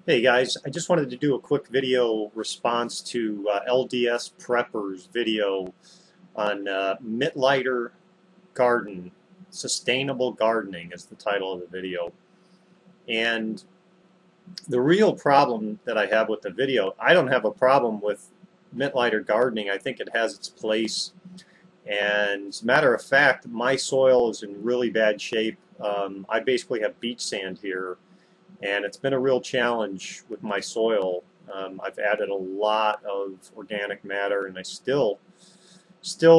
Hey guys, I just wanted to do a quick video response to LDS Prepper's video on Mittleider Garden. Sustainable Gardening is the title of the video. And the real problem that I have with the video, I don't have a problem with Mittleider Gardening. I think it has its place. And as a matter of fact, my soil is in really bad shape. I basically have beach sand here. And it's been a real challenge with my soil. I've added a lot of organic matter, and I still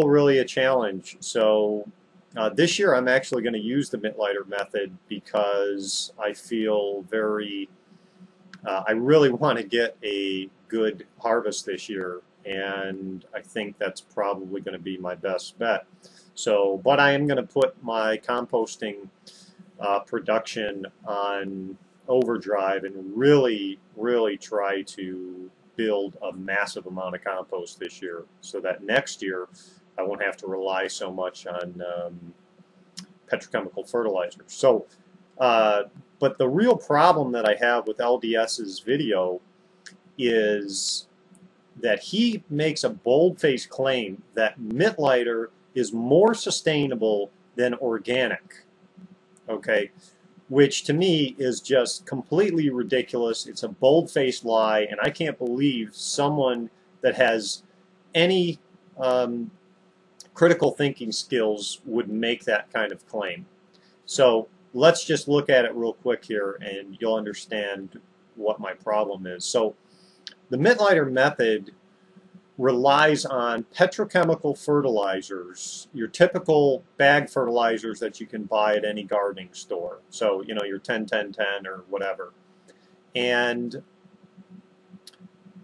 really a challenge. So this year I'm actually going to use the Mittleider method because I feel I really want to get a good harvest this year, and I think that's probably going to be my best bet. So, but I am going to put my composting production on overdrive and really try to build a massive amount of compost this year so that next year I won't have to rely so much on petrochemical fertilizers. So, but the real problem that I have with LDS's video is that he makes a bold-faced claim that Mittleider is more sustainable than organic. Okay, which to me is just completely ridiculous. It's a bold-faced lie, and I can't believe someone that has any critical thinking skills would make that kind of claim. So let's just look at it real quick here, and you'll understand what my problem is. So the Mittleider method relies on petrochemical fertilizers, your typical bag fertilizers that you can buy at any gardening store. So, you know, your 10-10-10 or whatever. And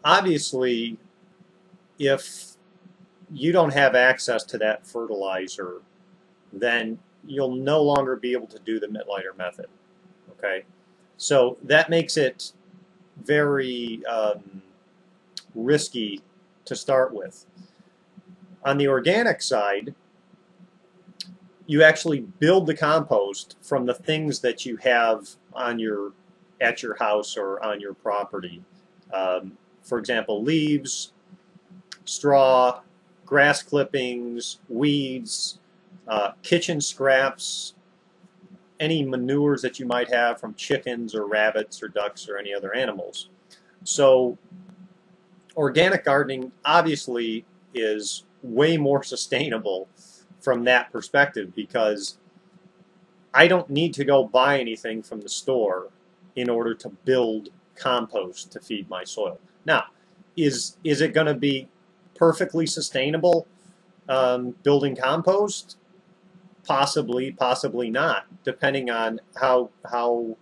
obviously, if you don't have access to that fertilizer, then you'll no longer be able to do the Mittleider method. Okay? So that makes it very risky to start with. On the organic side, you actually build the compost from the things that you have on at your house or on your property. For example, leaves, straw, grass clippings, weeds, kitchen scraps, any manures that you might have from chickens or rabbits or ducks or any other animals. So organic gardening obviously is way more sustainable from that perspective because I don't need to go buy anything from the store in order to build compost to feed my soil. Now, is it going to be perfectly sustainable building compost? Possibly, possibly not, depending on how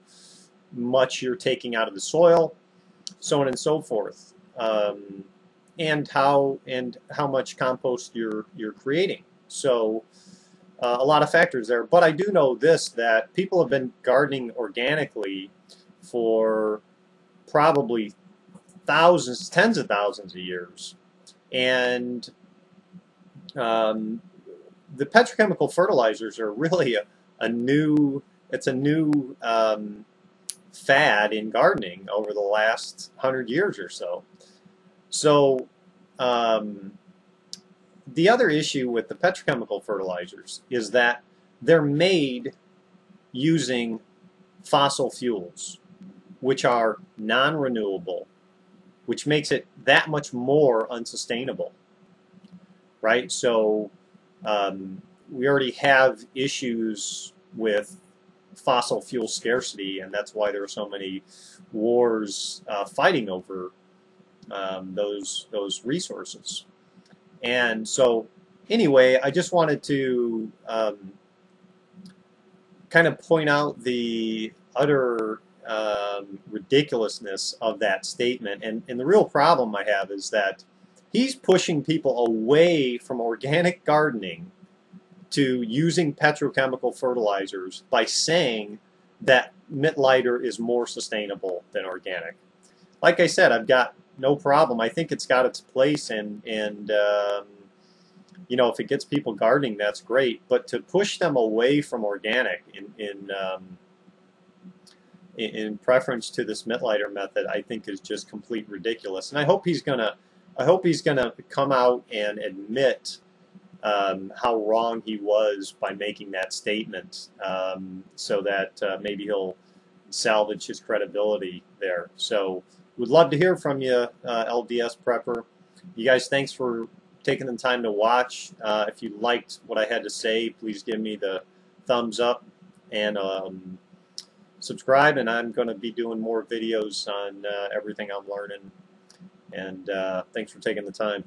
much you're taking out of the soil, so on and so forth. And how much compost you're creating. So a lot of factors there. But I do know this, that people have been gardening organically for probably thousands, tens of thousands of years, and the petrochemical fertilizers are really a new fad in gardening over the last 100 years or so. So the other issue with the petrochemical fertilizers is that they're made using fossil fuels, which are non-renewable, which makes it that much more unsustainable, right? So we already have issues with fossil fuel scarcity, and that's why there are so many wars fighting over those resources. And so anyway, I just wanted to kind of point out the utter ridiculousness of that statement. And the real problem I have is that he's pushing people away from organic gardening to using petrochemical fertilizers by saying that Mittleider is more sustainable than organic. Like I said, I've got no problem. I think it's got its place, and you know, if it gets people gardening, that's great. But to push them away from organic in preference to this Mittleider method, I think is just complete ridiculous. And I hope he's gonna come out and admit how wrong he was by making that statement, so that maybe he'll salvage his credibility there. So would love to hear from you, LDS Prepper. You guys, thanks for taking the time to watch. If you liked what I had to say, please give me the thumbs up and subscribe, and I'm going to be doing more videos on everything I'm learning. And thanks for taking the time.